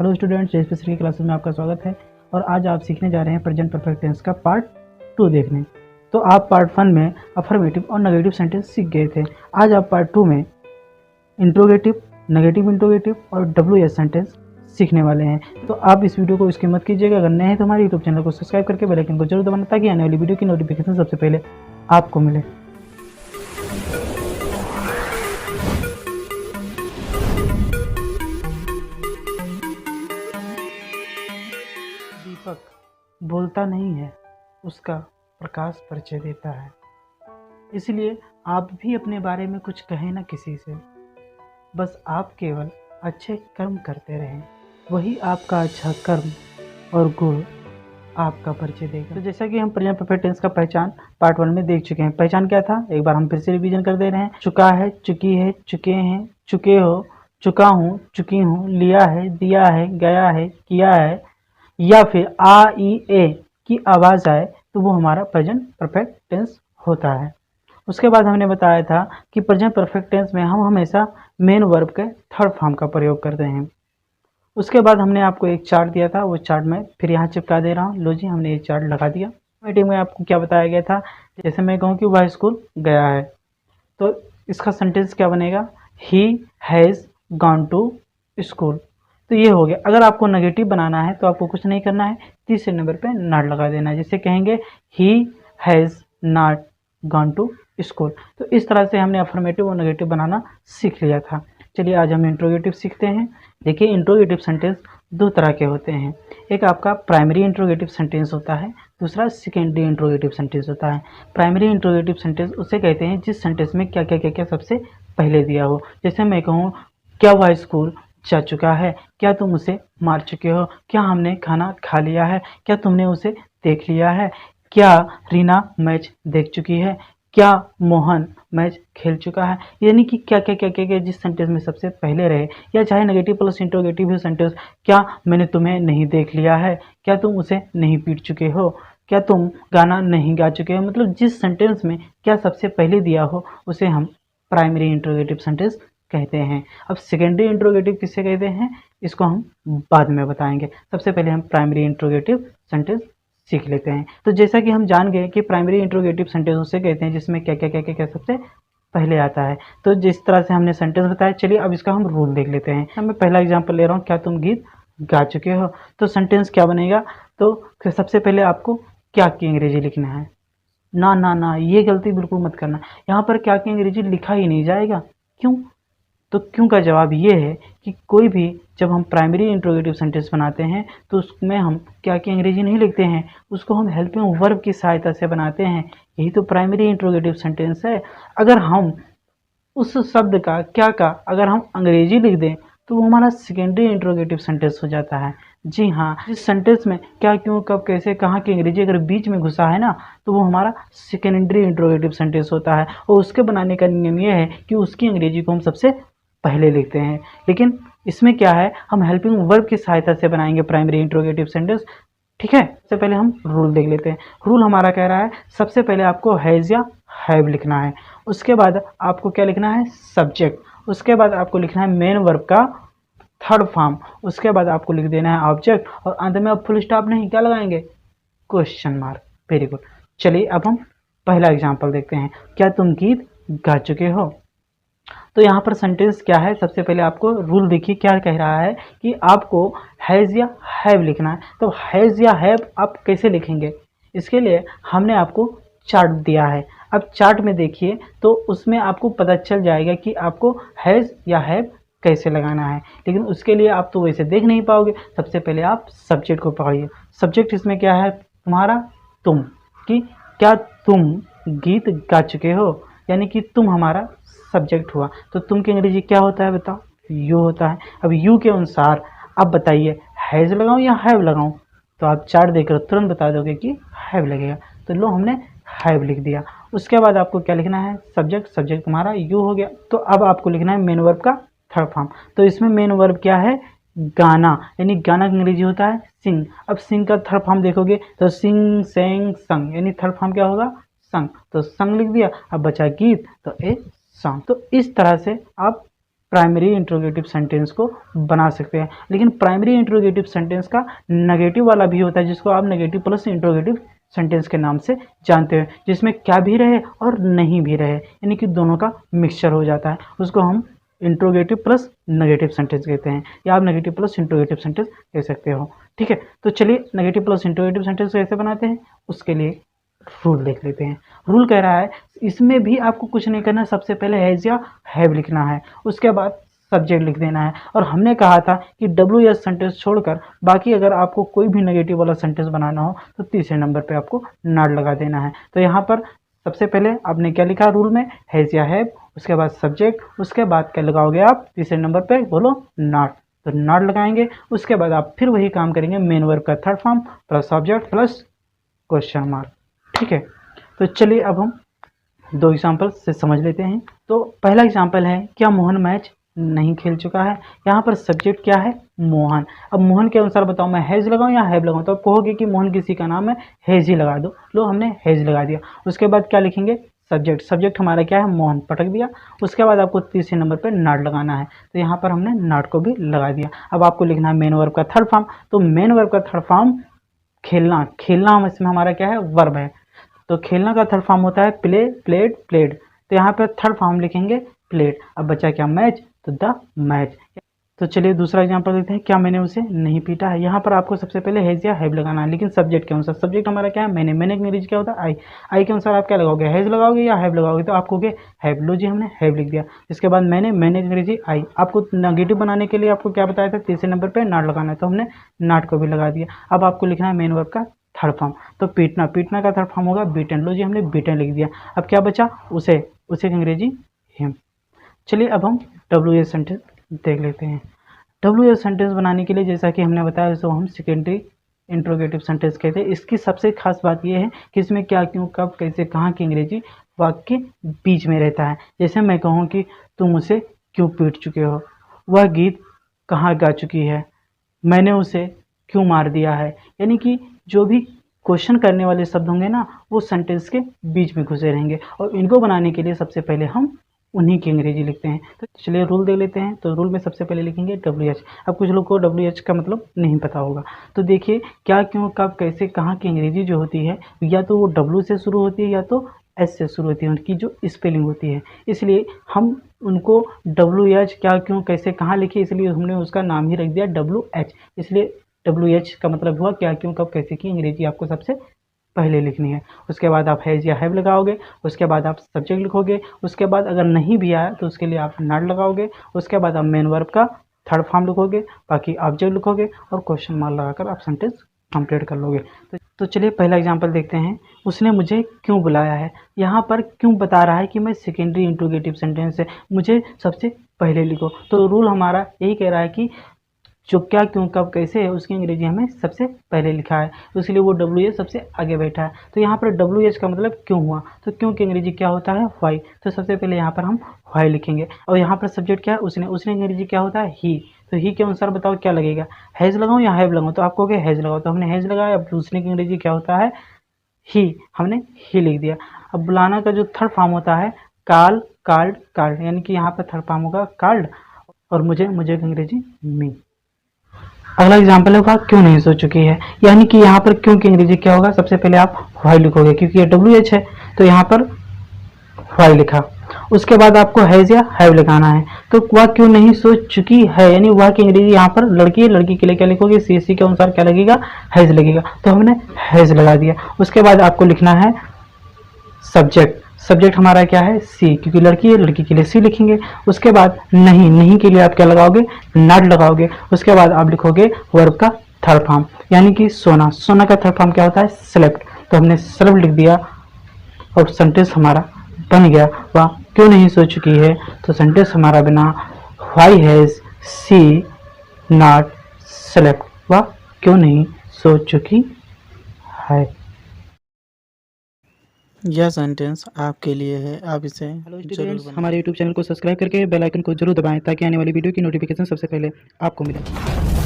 Hello students, special classes में आपका स्वागत है। और आज आप सीखने जा रहे हैं प्रेजेंट परफेक्ट टेंस का पार्ट 2 देखने। तो आप पार्ट 1 में अफर्मेटिव और नेगेटिव सेंटेंस सीख गए थे। आज आप पार्ट 2 में इंट्रोगेटिव, नेगेटिव इंट्रोगेटिव और WS सेंटेंस सीखने वाले हैं। तो आप इस वीडियो को स्किप मत कीजिएगा। अगर नए हैं तो हमारे यूट्यूब चैनल को सब्सक्राइब करके बेल आइकन को जरूर दबाना ताकि आने वाली वीडियो की नोटिफिकेशन सबसे पहले आपको मिले। दीपक बोलता नहीं है, उसका प्रकाश परिचय देता है। इसलिए आप भी अपने बारे में कुछ कहें ना किसी से, बस आप केवल अच्छे कर्म करते रहें, वही आपका अच्छा कर्म और गुण आपका परिचय देगा। तो जैसा कि हम प्रेजेंट परफेक्ट टेंस का पहचान पार्ट 1 में देख चुके हैं। पहचान क्या था, एक बार हम फिर से रिवीजन कर दे रहे हैं। चुका है, चुकी है, चुके हैं, चुके हो, चुका हूँ, चुकी हूँ, लिया है, दिया है, गया है, किया है, या फिर आ ई ए की आवाज़ आए तो वो हमारा प्रेजेंट परफेक्ट टेंस होता है। उसके बाद हमने बताया था कि प्रेजेंट परफेक्ट टेंस में हम हमेशा मेन वर्ब के थर्ड फॉर्म का प्रयोग करते हैं। उसके बाद हमने आपको एक चार्ट दिया था, वो चार्ट मैं फिर यहाँ चिपका दे रहा हूँ। लो जी, हमने ये चार्ट लगा दिया। मीटिंग में आपको क्या बताया गया था, जैसे मैं कहूँ कि वह स्कूल गया है, तो इसका सेंटेंस क्या बनेगा, he has gone to school. तो ये हो गया। अगर आपको नेगेटिव बनाना है तो आपको कुछ नहीं करना है, तीसरे नंबर पे नॉट लगा देना है। जैसे कहेंगे he has not gone to school. तो इस तरह से हमने अफर्मेटिव और नेगेटिव बनाना सीख लिया था। चलिए आज हम इंट्रोगेटिव सीखते हैं। देखिए, इंट्रोगेटिव सेंटेंस दो तरह के होते हैं। एक आपका प्राइमरी इंट्रोगेटिव सेंटेंस होता है, दूसरा सेकेंडरी इंट्रोगेटिव सेंटेंस होता है। प्राइमरी इंट्रोगेटिव सेंटेंस उसे कहते हैं जिस सेंटेंस में क्या क्या क्या क्या सबसे पहले दिया हो। जैसे मैं कहूँ, क्या वह स्कूल जा चुका है, क्या तुम उसे मार चुके हो, क्या हमने खाना खा लिया है, क्या तुमने उसे देख लिया है, क्या रीना मैच देख चुकी है, क्या मोहन मैच खेल चुका है। यानी कि क्या क्या क्या क्या क्या जिस सेंटेंस में सबसे पहले रहे, या चाहे नेगेटिव प्लस इंट्रोगेटिव हो सेंटेंस, क्या मैंने तुम्हें नहीं देख लिया है, क्या तुम उसे नहीं पीट चुके हो, क्या तुम गाना नहीं गा चुके हो। मतलब जिस सेंटेंस में क्या सबसे पहले दिया हो उसे हम प्राइमरी इंट्रोगेटिव सेंटेंस कहते हैं। अब सेकेंडरी इंट्रोगेटिव किसे कहते हैं, इसको हम बाद में बताएंगे। सबसे पहले हम प्राइमरी इंट्रोगेटिव सेंटेंस सीख लेते हैं। तो जैसा कि हम जान गए कि प्राइमरी इंट्रोगेटिव सेंटेंस उसे कहते हैं जिसमें क्या क्या क्या क्या क्या सबसे पहले आता है। तो जिस तरह से हमने सेंटेंस बताया, चलिए अब इसका हम रूल देख लेते हैं। मैं पहला एग्जाम्पल ले रहा हूँ, क्या तुम गीत गा चुके हो। तो सेंटेंस क्या बनेगा, तो सबसे पहले आपको क्या की अंग्रेजी लिखना है। ना ना ना, ये गलती बिल्कुल मत करना। यहाँ पर क्या की अंग्रेजी लिखा ही नहीं जाएगा। क्यों? तो क्यों का जवाब ये है कि कोई भी जब हम प्राइमरी इंट्रोगेटिव सेंटेंस बनाते हैं तो उसमें हम क्या की अंग्रेजी नहीं लिखते हैं, उसको हम हेल्पिंग वर्ब की सहायता से बनाते हैं। यही तो प्राइमरी इंट्रोगेटिव सेंटेंस है। अगर हम उस शब्द का क्या का अगर हम अंग्रेजी लिख दें तो वो हमारा सेकेंडरी इंट्रोगेटिव सेंटेंस हो जाता है। जी हाँ, इस सेंटेंस में क्या, क्यों, कब, कैसे, कहाँ की अंग्रेजी अगर बीच में घुसा है ना तो वो हमारा सेकेंडरी इंट्रोगेटिव सेंटेंस होता है। और उसके बनाने का नियम ये है कि उसकी अंग्रेजी को हम सबसे पहले लिखते हैं। लेकिन इसमें क्या है, हम हेल्पिंग वर्ब की सहायता से बनाएंगे प्राइमरी इंट्रोगेटिव सेंटेंस। ठीक है, सबसे पहले हम रूल देख लेते हैं। रूल हमारा कह रहा है सबसे पहले आपको हैज़ या हैव लिखना है। उसके बाद आपको क्या लिखना है, सब्जेक्ट। उसके बाद आपको लिखना है मेन वर्ब का थर्ड फॉर्म। उसके बाद आपको लिख देना है ऑब्जेक्ट, और अंत में आप फुल स्टॉप नहीं, क्या लगाएंगे, क्वेश्चन मार्क। Very good. चलिए अब हम पहला एग्जाम्पल देखते हैं, क्या तुम गीत गा चुके हो। तो यहाँ पर सेंटेंस क्या है, सबसे पहले आपको रूल देखिए क्या कह रहा है कि आपको हैज़ या हैव लिखना है। तो हैज़ या हैव आप कैसे लिखेंगे, इसके लिए हमने आपको चार्ट दिया है। अब चार्ट में देखिए तो उसमें आपको पता चल जाएगा कि आपको हैज़ या हैव कैसे लगाना है। लेकिन उसके लिए आप तो वैसे देख नहीं पाओगे। सबसे पहले आप सब्जेक्ट को पकड़िए। सब्जेक्ट इसमें क्या है, तुम्हारा तुम, कि क्या तुम गीत गा चुके हो, यानी कि तुम हमारा सब्जेक्ट हुआ। तो तुम की अंग्रेजी क्या होता है बताओ, यू होता है। अब यू के अनुसार अब बताइए हैज़ लगाऊं या हैव लगाऊं, तो आप चार्ट देखकर तुरंत बता दोगे कि हैव लगेगा। तो लो, हमने हैव लिख दिया। उसके बाद आपको क्या लिखना है, सब्जेक्ट। सब्जेक्ट तुम्हारा यू हो गया। तो अब आपको लिखना है मेन वर्ब का थर्ड फॉर्म। तो इसमें मेन वर्ब क्या है, गाना, यानी गाना का अंग्रेजी होता है सिंग। अब सिंग का थर्ड फॉर्म देखोगे तो सिंग, सेंग, संग, यानी थर्ड फॉर्म क्या होगा, संग। तो संग लिख दिया। अब बचा गीत, तो ए सॉन्ग। तो इस तरह से आप प्राइमरी इंट्रोगेटिव सेंटेंस को बना सकते हैं। लेकिन प्राइमरी इंट्रोगेटिव सेंटेंस का नेगेटिव वाला भी होता है, जिसको आप नेगेटिव प्लस इंट्रोगेटिव सेंटेंस के नाम से जानते हैं, जिसमें क्या भी रहे और नहीं भी रहे, यानी कि दोनों का मिक्सचर हो जाता है। उसको हम इंट्रोगेटिव प्लस नेगेटिव सेंटेंस कहते हैं, या आप नेगेटिव प्लस इंट्रोगेटिव सेंटेंस कह सकते हो। ठीक है, तो चलिए नेगेटिव प्लस इंट्रोगेटिव सेंटेंस कैसे बनाते हैं उसके लिए रूल देख लेते हैं। रूल कह रहा है इसमें भी आपको कुछ नहीं करना, सबसे पहले हैज या हैव लिखना है, उसके बाद सब्जेक्ट लिख देना है। और हमने कहा था कि WH सेंटेंस छोड़कर बाकी अगर आपको कोई भी नेगेटिव वाला सेंटेंस बनाना हो तो तीसरे नंबर पे आपको नॉट लगा देना है। तो यहाँ पर सबसे पहले आपने क्या लिखा रूल में, हैज या हैव, उसके बाद सब्जेक्ट, उसके बाद क्या लगाओगे आप तीसरे नंबर पे, बोलो नॉट। तो नॉट लगाएंगे, उसके बाद आप फिर वही काम करेंगे, मेन वर्ब का third form plus object plus question mark. ठीक है, तो चलिए अब हम दो एग्जाम्पल से समझ लेते हैं। तो पहला एग्जाम्पल है, क्या मोहन मैच नहीं खेल चुका है। यहाँ पर सब्जेक्ट क्या है, मोहन। अब मोहन के अनुसार बताओ मैं हैज लगाऊं या हैव लगाऊं, तो आप कहोगे कि मोहन किसी का नाम है, हैज ही लगा दो। लो हमने हैज लगा दिया। उसके बाद क्या लिखेंगे, सब्जेक्ट। सब्जेक्ट हमारा क्या है, मोहन, पटक दिया। उसके बाद आपको तीसरे नंबर पर नॉट लगाना है, तो यहाँ पर हमने नॉट को भी लगा दिया। अब आपको लिखना है मेन वर्ब का थर्ड फॉर्म। तो मेन वर्ब का थर्ड फॉर्म खेलना, खेलना इसमें हमारा क्या है, वर्ब है। तो खेलना का थर्ड फॉर्म होता है प्ले, प्लेड, प्लेड। तो यहाँ पर थर्ड फॉर्म लिखेंगे प्लेड। अब बचा क्या, मैच, तो द मैच। तो चलिए दूसरा एग्जांपल देखते हैं, क्या मैंने उसे नहीं पीटा है। यहाँ पर आपको सबसे पहले हैज या हैव लगाना है, लेकिन सब्जेक्ट के अनुसार। सब्जेक्ट हमारा क्या है, मैंने। मैंने की अंग्रेजी क्या होता है, आई। आई के अनुसार आप क्या लगाओगे, हैज लगाओगे या हैव लगाओगे, तो आप कहोगे हैव। लो जी हमने हैव लिख दिया। इसके बाद मैंने की अंग्रेजी आई। आपको नेगेटिव बनाने के लिए आपको क्या बताया था, तीसरे नंबर पर नॉट लगाना है, तो हमने नॉट को भी लगा दिया। अब आपको लिखना है मेन वर्ब का थर्ड फॉर्म। तो पीटना, पीटना का थर्ड फॉर्म होगा बीटन। लो जी हमने बीटन लिख दिया। अब क्या बचा, उसे, उसे की अंग्रेजी हिम। चलिए अब हम WH सेंटेंस देख लेते हैं। WH सेंटेंस बनाने के लिए जैसा कि हमने बताया, इसको हम सेकेंडरी इंट्रोगेटिव सेंटेंस कहते हैं। इसकी सबसे खास बात यह है कि इसमें क्या, क्यों, कब, कैसे, कहाँ की अंग्रेजी वाक्य के बीच में रहता है। जैसे मैं कहूँ कि तुम उसे क्यों पीट चुके हो, वह गीत कहाँ गा चुकी है, मैंने उसे क्यों मार दिया है। यानी कि जो भी क्वेश्चन करने वाले शब्द होंगे ना, वो सेंटेंस के बीच में घुसे रहेंगे, और इनको बनाने के लिए सबसे पहले हम उन्हीं की अंग्रेजी लिखते हैं। तो चलिए रूल देख लेते हैं। तो रूल में सबसे पहले लिखेंगे WH। अब कुछ लोग को WH का मतलब नहीं पता होगा, तो देखिए क्या, क्यों, कब, कैसे, कहाँ की अंग्रेजी जो होती है, या तो वो W से शुरू होती है या तो S से शुरू होती है, उनकी जो स्पेलिंग होती है। इसलिए हम उनको WH, क्या, क्यों, कैसे, कहाँ लिखे, इसलिए हमने उसका नाम ही रख दिया WH। इसलिए WH का मतलब हुआ क्या, क्यों, कब, कैसे की अंग्रेजी आपको सबसे पहले लिखनी है। उसके बाद आप हैज या हैव लगाओगे, उसके बाद आप सब्जेक्ट लिखोगे, उसके बाद अगर नहीं भी आया तो उसके लिए आप नॉट लगाओगे, उसके बाद आप मेन वर्ब का थर्ड फॉर्म लिखोगे, बाकी ऑब्जेक्ट लिखोगे और क्वेश्चन मार्क लगाकर आप सेंटेंस कंप्लीट कर लोगे। तो चलिए पहला एग्जांपल देखते हैं, उसने मुझे क्यों बुलाया है। यहाँ पर क्यों बता रहा है कि मैं सेकेंडरी इंट्रोगेटिव सेंटेंस है, मुझे सबसे पहले लिखो। तो रूल हमारा यही कह रहा है कि जो क्या, क्यों, कब, कैसे है, उसकी अंग्रेजी हमें सबसे पहले लिखा है, तो इसलिए वो WH सबसे आगे बैठा है। तो यहाँ पर WH का मतलब क्यों हुआ, तो क्यों की अंग्रेजी क्या होता है, वाई। तो सबसे पहले यहाँ पर हम वाई लिखेंगे। और यहाँ पर सब्जेक्ट क्या है, उसने। उसने अंग्रेजी क्या होता है, ही। तो ही के अनुसार बताओ क्या लगेगा, हैज लगाऊं या हैव लगाऊं, तो आप कहोगे हैज लगाओ। तो हमने हैज लगाया। अब उसने की अंग्रेजी क्या होता है, ही, हमने ही लिख दिया। अब बुलाना का जो थर्ड फॉर्म होता है कॉल, कॉल्ड, कॉल्ड, यानी कि यहाँ पर थर्ड फॉर्म होगा कॉल्ड, और मुझे की अंग्रेजी मी। अगला एग्जाम्पल है, वह क्यों नहीं सो चुकी है। यानी कि यहाँ पर क्यों की अंग्रेजी क्या होगा, सबसे पहले आप वाई लिखोगे, क्योंकि ये WH है तो यहाँ पर वाई लिखा। उसके बाद आपको हैज या हैव लगाना है। तो वह क्यों नहीं सो चुकी है, यानी वह की अंग्रेजी यहाँ पर लड़की है, लड़की के लिए क्या लिखोगे, CSC के अनुसार क्या लगेगा, हैज लगेगा। तो हमने हैज लगा दिया। उसके बाद आपको लिखना है सब्जेक्ट। सब्जेक्ट हमारा क्या है, सी, क्योंकि लड़की है, लड़की के लिए सी लिखेंगे। उसके बाद नहीं, नहीं के लिए आप क्या लगाओगे, नॉट लगाओगे। उसके बाद आप लिखोगे वर्ब का थर्ड फॉर्म, यानी कि सोना। सोना का थर्ड फॉर्म क्या होता है, स्लेप्ट। तो हमने स्लेप्ट लिख दिया और सेंटेंस हमारा बन गया, वह क्यों नहीं सो चुकी है। तो सेंटेंस हमारा बना, why has she not slept, वह क्यों नहीं सो चुकी है। यह सेंटेंस आपके लिए है, आप इसे हेलो जरूर स्टूडेंट्स, बनाएं। हमारे यूट्यूब चैनल को सब्सक्राइब करके बेल आइकन को जरूर दबाएं ताकि आने वाली वीडियो की नोटिफिकेशन सबसे पहले आपको मिले।